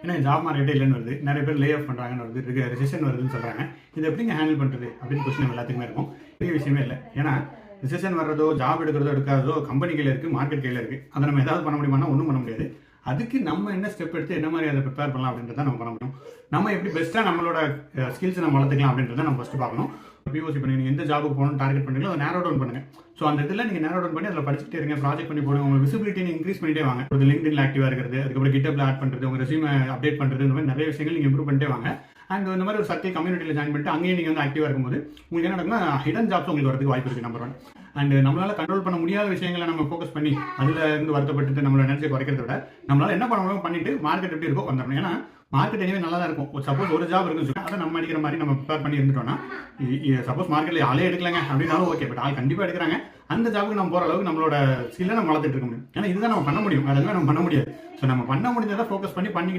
ஏன்னா ஜாப் மார்க்கெட்டே இல்லைன்னு வருது, நிறைய பேர் லே ஆஃப் பண்ணுறாங்கன்னு வருது, ரிசெஷன் வருதுன்னு சொல்கிறாங்க. இதை எப்படிங்க ஹேண்டில் பண்ணுறது அப்படின்னு கொஸ்டின் எல்லாத்துக்குமே இருக்கும். பெரிய விஷயமே இல்லை. ஏன்னா ரிசெஷன் வர்றதோ ஜாப் எடுக்கிறதோ எடுக்காதோ கம்பெனி கையில் இருக்குது, மார்க்கெட் கையில் இருக்குது. அதை நம்ம ஏதாவது பண்ண முடியுமானா ஒன்றும் பண்ண முடியாது. அதுக்கு நம்ம என்ன ஸ்டெப் எடுத்து என்ன மாதிரி அதை ப்ரிப்பேர் பண்ணலாம் அப்படின்றத நம்ம பண்ண முடியும். நம்ம எப்படி பெஸ்ட்டாக நம்மளோட ஸ்கில்ஸை நம்ம வளர்த்துக்கலாம் அப்படின்றத நம்ம ஃபஸ்ட்டு பார்க்கணும். பிஓசி பண்ணி நீங்கள் எந்த ஜாபுக்கு போகணும்னு டார்கெட் பண்ணுறீங்களோ அதை நேரோ டவுன் பண்ணுங்கள். ஸோ அந்த இதில் நீங்கள் நேரோ டவுன் பண்ணி அதில் படிச்சுட்டே இருங்க, ப்ராஜெக்ட் பண்ணி போடுங்க. உங்கள் விசிபிலிட்டி இன்க்ரீஸ் பண்ணிட்டே வாங்க. ஒரு லிங்க்டின்ல ஆக்டிவாக இருக்கிறது, அதுக்கப்புறம் கிட்டப்ல ஆட் பண்ணுறது, உங்கள் ரெஸ்யூமை அப்டேட் பண்ணுறது, இந்த மாதிரி நிறைய விஷயங்கள் நீங்கள் இம்ப்ரூவ் பண்ணிட்டே வாங்க. அண்ட் இந்த மாதிரி ஒரு சர்க்கிள் கம்யூனிட்டியில் ஜாயின் பண்ணிட்டு அங்கேயும் நீங்கள் வந்து ஆக்டிவாக இருக்கும்போது உங்களுக்கு என்ன நடக்கும்னா ஹிடன் ஜாப்ஸ் உங்களுக்கு வரதுக்கு வாய்ப்பு இருக்குது. நம்பர் 1. அண்ட் நம்மளால கண்ட்ரோல் பண்ண முடியாத விஷயங்களை நம்ம ஃபோக்கஸ் பண்ணி அதில் இருந்து வருத்தப்பட்டு நம்மளோட எனர்ஜியை குறைக்கிறத விட நம்மளால என்ன பண்ண முடியும் பண்ணிட்டு மார்க்கெட் எப்படி இருக்கோ வந்துடணும். ஏன்னா மார்க்கெட் எனிவே நல்லா தான் இருக்கும். சப்போஸ் ஒரு ஜாப் இருக்குன்னு சொல்லி அதை நம்ம அடிக்கிற மாதிரி நம்ம ப்ரிப்பேர் பண்ணி இருந்துட்டோம்னா, சப்போஸ் மார்க்கெட்டில் ஆளே எடுக்கலங்க அப்படின்னாலும் ஓகே, பட் ஆள் கண்டிப்பாக எடுக்கிறாங்க. அந்த ஜாபுக்கு நம்ம போகிற அளவுக்கு நம்மளோட ஸ்கில்லை நம்ம வளர்த்துட்டு இருக்க முடியும். ஏன்னா இதுதான் நம்ம பண்ண முடியும், வேறு எதுவுமே நம்ம பண்ண முடியாது. ஸோ நம்ம பண்ண முடிஞ்சதை ஃபோக்கஸ் பண்ணி